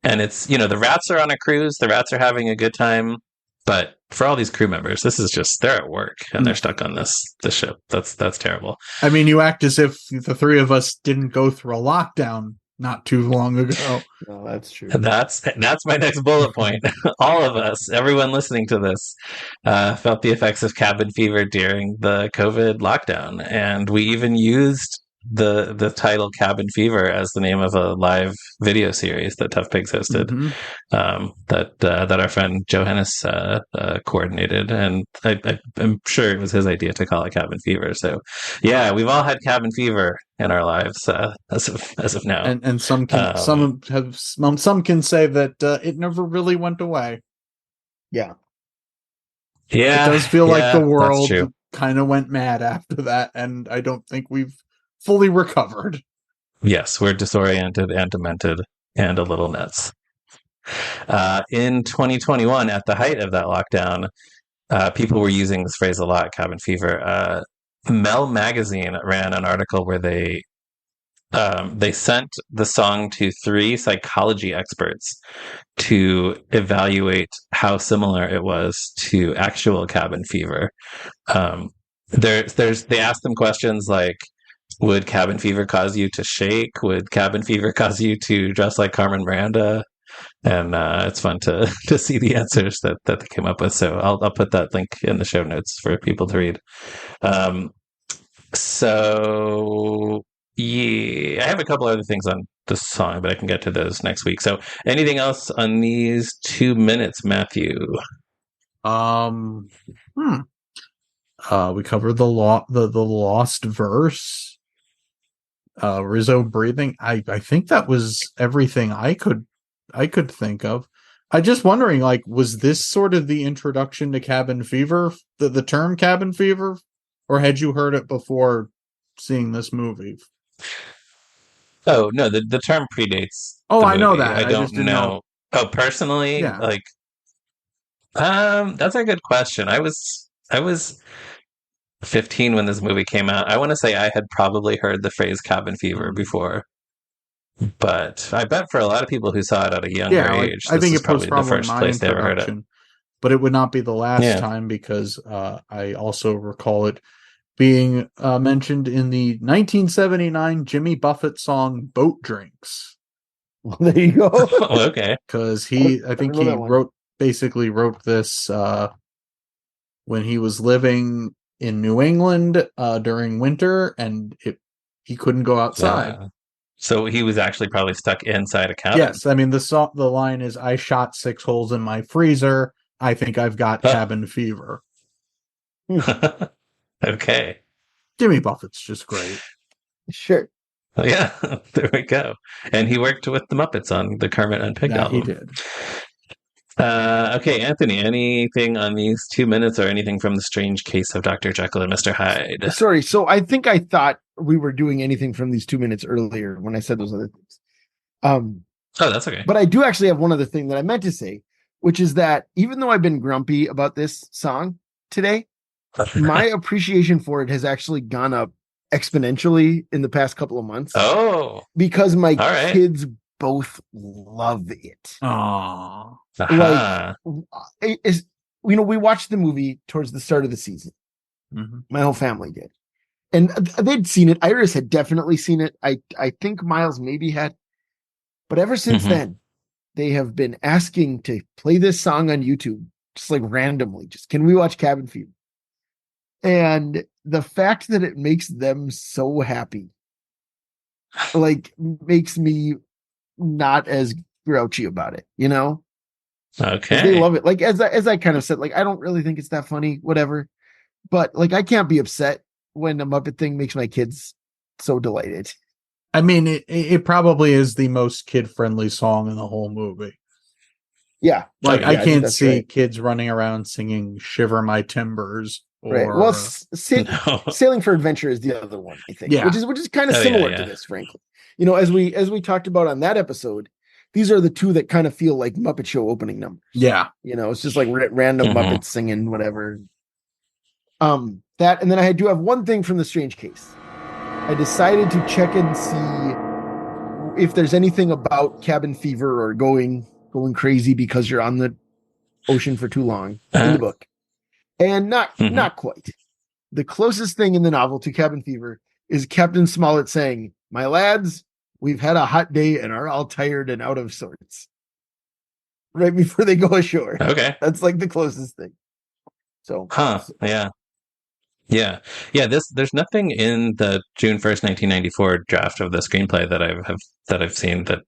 And it's, the rats are on a cruise. The rats are having a good time. But for all these crew members, this is just, they're at work and they're stuck on this ship. That's terrible. I mean, you act as if the three of us didn't go through a lockdown not too long ago. No, that's true. That's my next bullet point. All of us, everyone listening to this, felt the effects of cabin fever during the COVID lockdown. And we even used the title Cabin Fever as the name of a live video series that Tough Pigs hosted, that our friend Johannes coordinated, and I'm sure it was his idea to call it Cabin Fever. So yeah, we've all had cabin fever in our lives as of now, and some can some can say that it never really went away. Yeah, it does feel like the world kind of went mad after that, and I don't think we've fully recovered. Yes, we're disoriented and demented and a little nuts. In 2021, at the height of that lockdown, people were using this phrase a lot, cabin fever. Mel Magazine ran an article where they sent the song to 3 psychology experts to evaluate how similar it was to actual cabin fever. They asked them questions like, would cabin fever cause you to shake? Would cabin fever cause you to dress like Carmen Miranda? And it's fun to see the answers that they came up with. So I'll put that link in the show notes for people to read. So yeah, I have a couple other things on this song, but I can get to those next week. So anything else on these 2 minutes, Matthew? We covered the lost verse. Rizzo breathing. I think that was everything I could think of. I just wondering, like, was this sort of the introduction to cabin fever, the term cabin fever, or had you heard it before seeing this movie? Oh no, the term predates. Oh, I know that. I don't just didn't know. Oh, personally, yeah. Like, that's a good question. I was 15 when this movie came out. I want to say I had probably heard the phrase cabin fever before, but I bet for a lot of people who saw it at a younger age, I think it was probably the first place they ever heard it. But it would not be the last time, because I also recall it being mentioned in the 1979 Jimmy Buffett song "Boat Drinks." Well, there you go. Oh, okay, because I think he wrote this when he was living in New England during winter, and he couldn't go outside. So he was actually probably stuck inside a cabin. Yes, I mean the line is, "I shot 6 holes in my freezer. I think I've got cabin fever." Okay. Jimmy Buffett's just great. Sure. Oh, yeah, there we go. And he worked with the Muppets on the Kermit and Pig album. He did. Okay, Anthony, anything on these 2 minutes or anything from The Strange Case of Dr. Jekyll and Mr. Hyde? Sorry, so I think I thought we were doing anything from these 2 minutes earlier when I said those other things. Oh, that's okay. But I do actually have one other thing that I meant to say, which is that even though I've been grumpy about this song today, my appreciation for it has actually gone up exponentially in the past couple of months. Oh, because my kids both love it. Oh, like is we watched the movie towards the start of the season. Mm-hmm. My whole family did, and they'd seen it. Iris had definitely seen it. I think Miles maybe had, but ever since then, they have been asking to play this song on YouTube, just like randomly. Just can we watch Cabin Fever? And the fact that it makes them so happy, like, makes me not as grouchy about it, you know? Okay. They love it. Like, as I kind of said, like, I don't really think it's that funny, whatever. But like, I can't be upset when a Muppet thing makes my kids so delighted. I mean, it probably is the most kid-friendly song in the whole movie. Yeah. Like, I can't see kids running around singing Shiver My Timbers. Or, right. Well, Sailing for Adventure is the other one, I think. Yeah. Which is kind of similar to this, frankly. You know, as we talked about on that episode, these are the two that kind of feel like Muppet Show opening numbers. Yeah. You know, it's just like random Muppets singing whatever. That, and then I do have one thing from the Strange Case. I decided to check and see if there's anything about cabin fever or going crazy because you're on the ocean for too long in the book. And not quite. The closest thing in the novel to cabin fever is Captain Smollett saying, "My lads, we've had a hot day and are all tired and out of sorts." Right before they go ashore. Okay. That's like the closest thing. So. Yeah. There's nothing in the June 1st, 1994 draft of the screenplay that I've seen that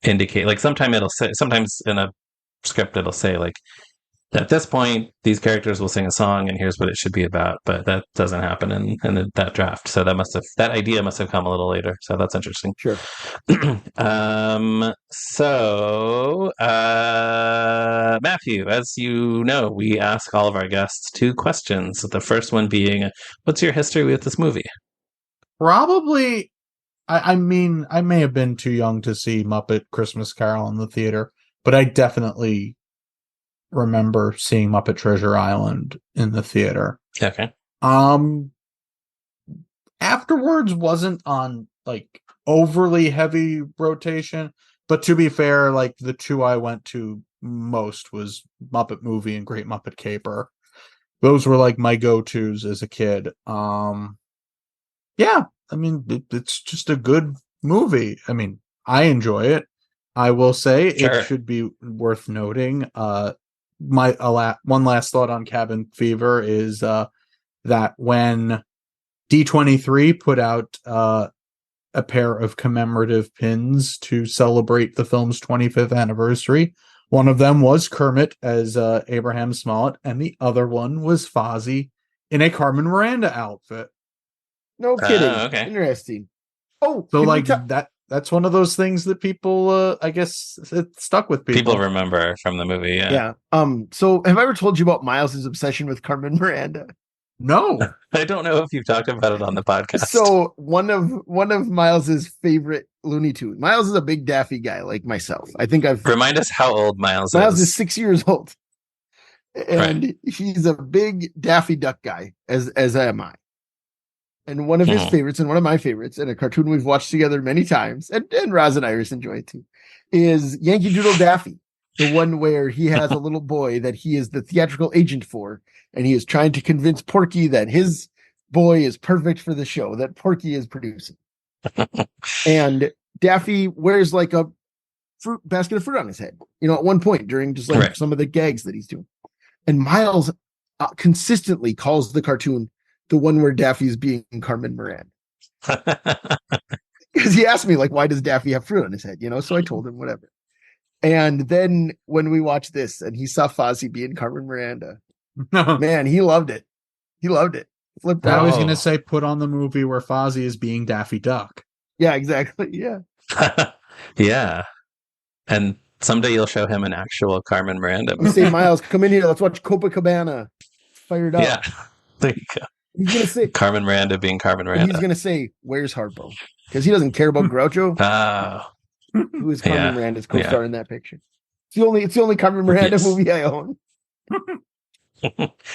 indicate, like, sometimes in a script it'll say, like, at this point these characters will sing a song and here's what it should be about, but that doesn't happen in that draft. So that idea must have come a little later. So that's interesting. Sure. Matthew, as you know, we ask all of our guests 2 questions. The first one being, what's your history with this movie? Probably, I mean, I may have been too young to see Muppet Christmas Carol in the theater, but I definitely remember seeing Muppet Treasure Island in the theater. Okay. Afterwards wasn't on like overly heavy rotation, but to be fair, like the 2 I went to most was Muppet Movie and Great Muppet Caper. Those were like my go-tos as a kid. Yeah, I mean, it's just a good movie. I mean, I enjoy it. I will say it should be worth noting. One last thought on Cabin Fever is that when D23 put out a pair of commemorative pins to celebrate the film's 25th anniversary, one of them was Kermit as Abraham Smollett, and the other one was Fozzie in a Carmen Miranda outfit. No kidding. Okay. Interesting. Oh, so like that's one of those things that people, I guess, it stuck with people. People remember from the movie. Yeah. Yeah. So have I ever told you about Miles's obsession with Carmen Miranda? No. I don't know if you've talked about it on the podcast. So one of Miles's favorite Looney Tunes. Miles is a big Daffy guy like myself. I think remind us how old Miles is. Miles is 6 years old. And he's a big Daffy Duck guy, as am I. And one of his favorites, and one of my favorites, and a cartoon we've watched together many times, and Roz and Iris enjoy it too, is Yankee Doodle Daffy, the one where he has a little boy that he is the theatrical agent for, and he is trying to convince Porky that his boy is perfect for the show that Porky is producing. And Daffy wears like a basket of fruit on his head, at one point during just like some of the gags that he's doing. And Miles consistently calls the cartoon the one where Daffy's being Carmen Miranda. Because he asked me, like, why does Daffy have fruit on his head? So I told him whatever. And then when we watched this and he saw Fozzie being Carmen Miranda, man, he loved it. He loved it. Flipped out. I was going to say, put on the movie where Fozzie is being Daffy Duck. Yeah, exactly. Yeah. Yeah. And someday you'll show him an actual Carmen Miranda movie. You say, Miles, come in here. Let's watch Copacabana. Fired up. Yeah. There you go. He's going to say Carmen Miranda being Carmen Miranda. He's going to say, where's Harpo? Because he doesn't care about Groucho. Who is Carmen Miranda's co-star in that picture. It's the only Carmen Miranda movie I own.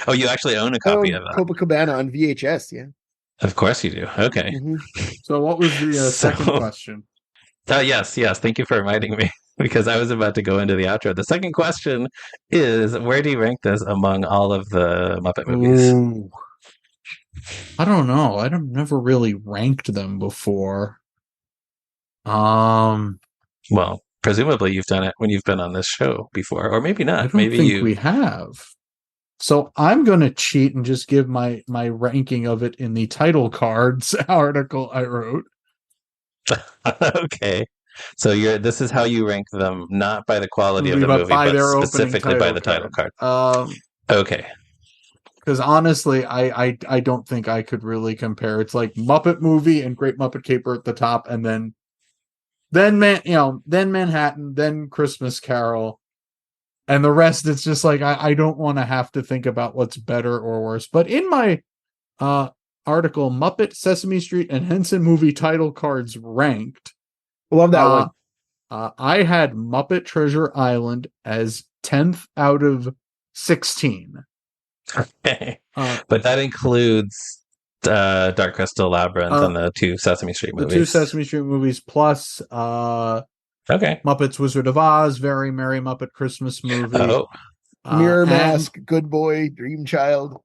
Oh, you actually own a copy of that? Copacabana on VHS, yeah. Of course you do. Okay. Mm-hmm. So what was the second question? Yes. Thank you for reminding me because I was about to go into the outro. The second question is, where do you rank this among all of the Muppet movies? Ooh. I don't know. I've never really ranked them before. Well, presumably you've done it when you've been on this show before, or maybe not. I don't think we have. So I'm going to cheat and just give my ranking of it in the title cards article I wrote. Okay. So this is how you rank them, not by the quality of the movie, but specifically by the title card. Okay. Because honestly, I don't think I could really compare. It's like Muppet Movie and Great Muppet Caper at the top, and then Manhattan, then Christmas Carol, and the rest. It's just like I don't want to have to think about what's better or worse. But in my article, Muppet, Sesame Street, and Henson movie title cards ranked. Love that one. I had Muppet Treasure Island as 10th out of 16. Okay. But that includes Dark Crystal Labyrinth and the two Sesame Street movies. The two Sesame Street movies plus Muppets Wizard of Oz, Very Merry Muppet Christmas Movie. Mirror Mask, Good Boy, Dream Child.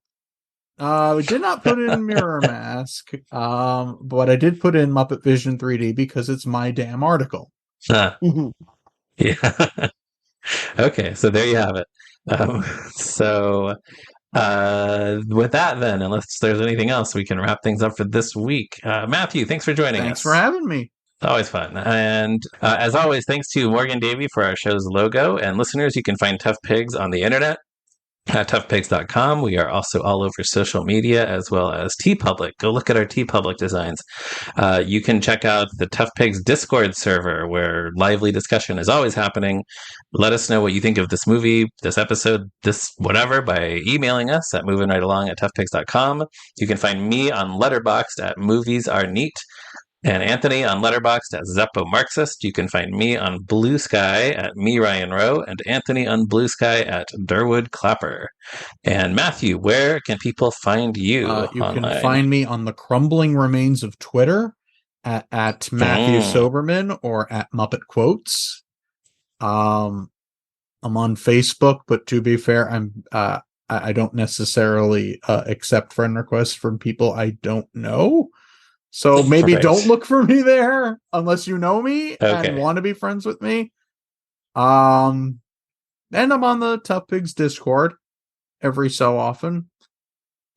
We did not put in Mirror Mask, but I did put in Muppet Vision 3D because it's my damn article. Yeah. Okay, so there you have it. With that then, unless there's anything else, we can wrap things up for this week. Matthew, thanks for joining us. Thanks for having me. Always fun. And as always, thanks to Morgan Davy for our show's logo. And listeners, you can find Tough Pigs on the internet at toughpigs.com. We are also all over social media as well as TeePublic. Go look at our TeePublic designs. You can check out the Tough Pigs Discord server where lively discussion is always happening. Let us know what you think of this movie, this episode, this whatever by emailing us at movingrightalong@toughpigs.com. You can find me on Letterboxd at Movies Are Neat. And Anthony on Letterboxd at Zeppo Marxist. You can find me on Blue Sky at Me Ryan Rowe, and Anthony on Blue Sky at Durwood Clapper. And Matthew, where can people find you? You can find me on the crumbling remains of Twitter at Matthew Soberman or at Muppet Quotes. I'm on Facebook, but to be fair, I don't necessarily accept friend requests from people I don't know. So maybe don't look for me there unless you know me and want to be friends with me. And I'm on the Tough Pigs Discord every so often.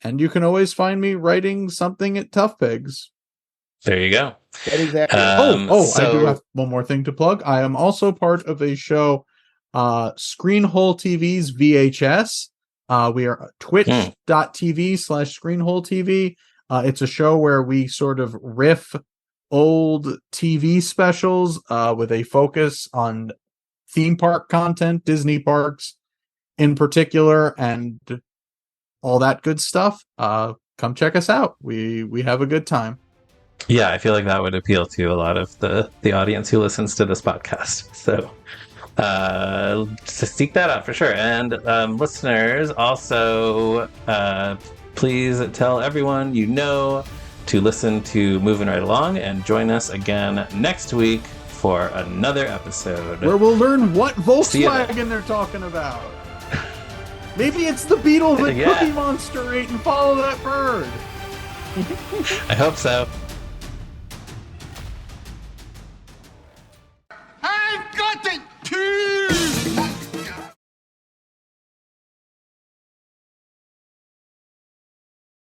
And you can always find me writing something at Tough Pigs. There you go. Exactly. I do have one more thing to plug. I am also part of a show, Screenhole TV's VHS. We are twitch.tv/Screenhole TV. It's a show where we sort of riff old TV specials with a focus on theme park content, Disney parks in particular, and all that good stuff. Come check us out. We have a good time. Yeah, I feel like that would appeal to a lot of the audience who listens to this podcast. So seek that out for sure. And listeners, also... please tell everyone you know to listen to Moving Right Along and join us again next week for another episode. Where we'll learn what Volkswagen they're talking about. Maybe it's the beetle that Cookie Monster ate and follow that bird. I hope so.